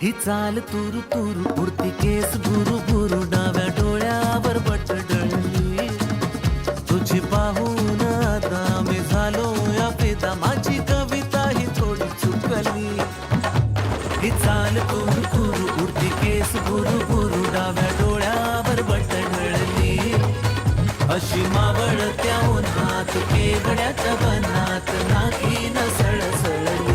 ही चाल तुरु तुरु उडती केस भुरु भुरु डाव्या डोळ्यावर बटडळली तुझी पाहून आता मी झालो या फिदा माझी कविता ही थोडी चुकली ही चाल तुरु तुरु उडती केस भुरु भुरु डाव्या डोळ्यावर बटडळली अशी मावळ त्या उन्हात केवड्याच्या बनात नाकी न सळसळली